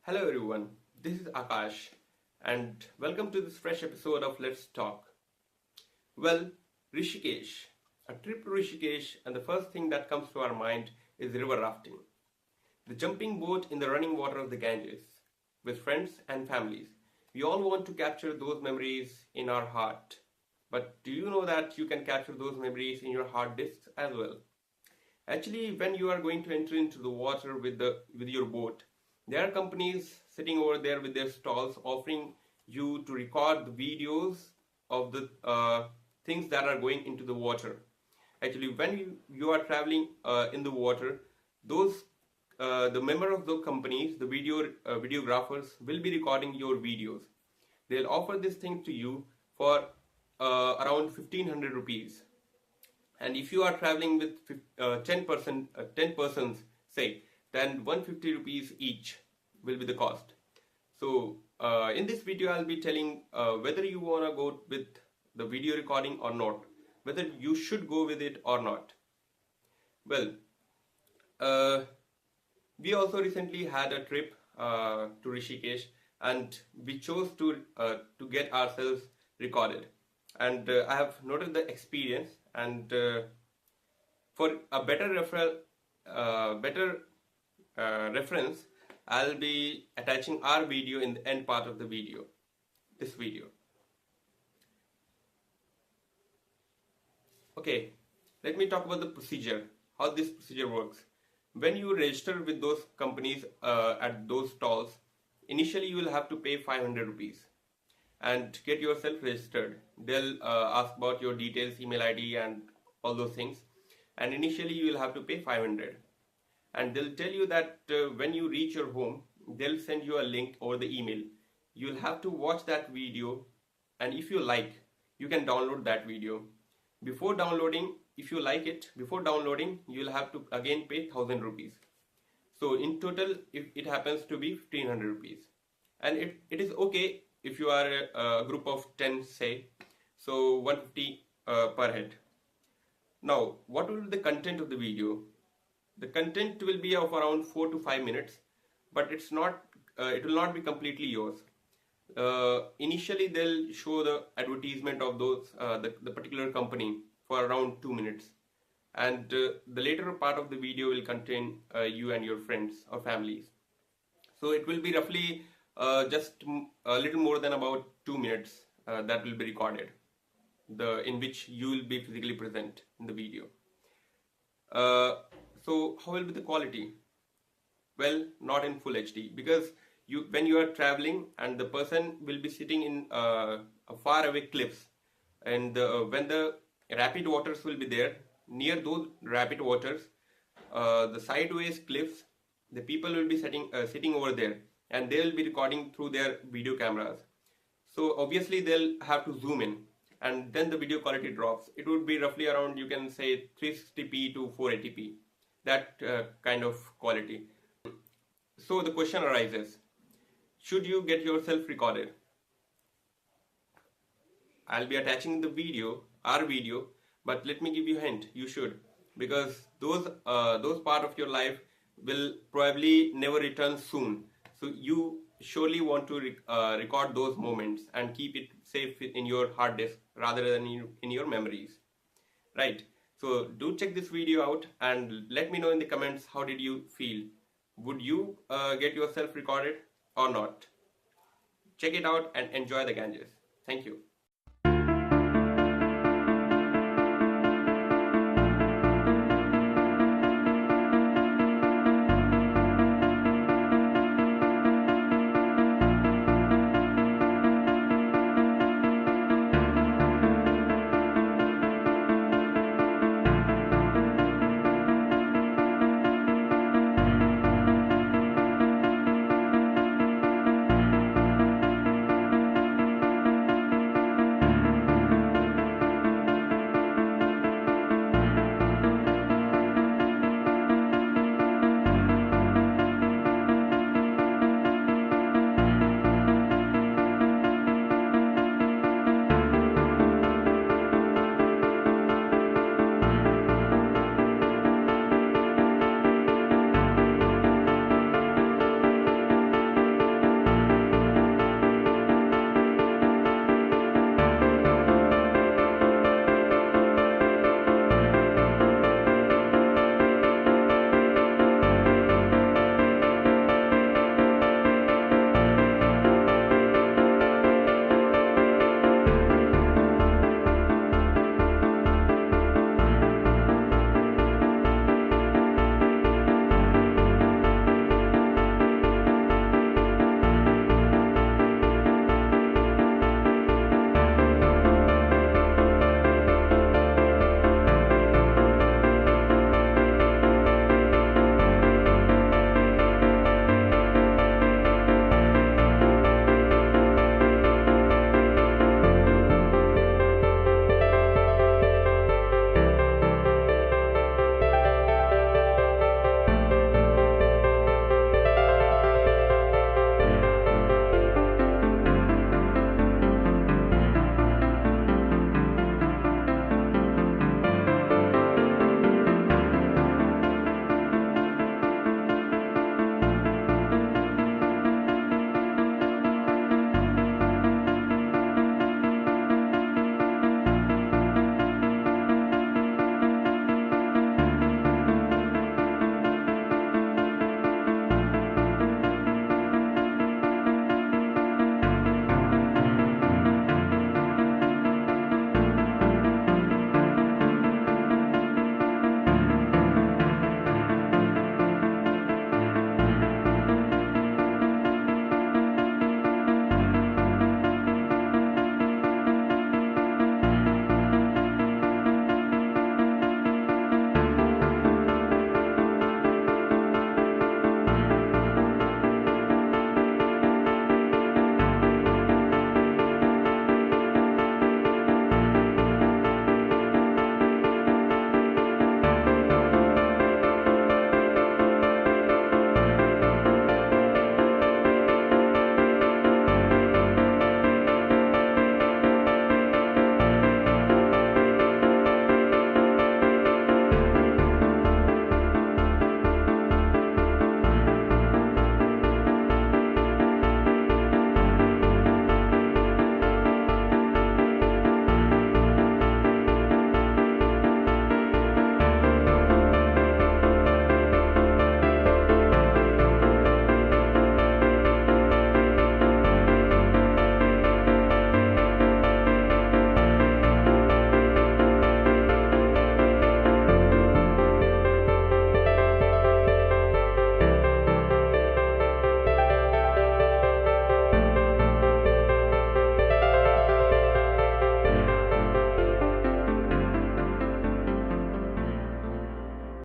Hello everyone, this is Akash and welcome to this fresh episode of Let's Talk. Well, Rishikesh, a trip to Rishikesh, and the first thing that comes to our mind is river rafting. The jumping boat in the running water of the Ganges. With friends and families, we all want to capture those memories in our heart. But do you know that you can capture those memories in your hard disks as well? Actually, when you are going to enter into the water with your boat, there are companies sitting over there with their stalls offering you to record the videos of the things that are going into the water. Actually, when you are traveling in the water, those the member of the companies, the videographers, will be recording your videos. They'll offer this thing to you for around 1500 rupees. And if you are traveling with 10 persons, say, then 150 rupees each will be the cost. So in this video I'll be telling whether you want to go with the video recording or not, whether you should go with it or not. Well, we also recently had a trip to Rishikesh, and we chose to get ourselves recorded, and I have noted the experience, and for a better reference, I'll be attaching our video in the end part of the video, this video. Okay, let me talk about the procedure, how this procedure works. When you register with those companies at those stalls, initially you will have to pay 500 rupees and get yourself registered. They'll ask about your details, email ID and all those things, and initially you will have to pay 500. And they'll tell you that when you reach your home, they'll send you a link over the email. You'll have to watch that video, and if you like, you can download that video. Before downloading, if you like it, before downloading, you'll have to again pay 1000 rupees. So in total, if it happens to be 1500 rupees. And it is okay if you are a group of 10, say, so 150 per head. Now, what will be the content of the video? The content will be of around 4 to 5 minutes, but it will not be completely yours. Initially, they'll show the advertisement of the particular company for around 2 minutes, and the later part of the video will contain you and your friends or families. So it will be roughly just a little more than about 2 minutes that will be recorded, in which you will be physically present in the video. So how will be the quality? Well, not in full HD, because when you are traveling and the person will be sitting in a far away cliffs, and when the rapid waters will be there, near those rapid waters, the sideways cliffs, the people will be sitting over there, and they will be recording through their video cameras. So obviously they'll have to zoom in, and then the video quality drops. It would be roughly around, you can say, 360p to 480p, that kind of quality. So the question arises, should you get yourself recorded? I'll be attaching the video, our video, but let me give you a hint, you should, because those part of your life will probably never return soon. So you surely want to record those moments and keep it safe in your hard disk rather than in your memories, right? So do check this video out and let me know in the comments, how did you feel? Would you get yourself recorded or not? Check it out and enjoy the Ganges. Thank you.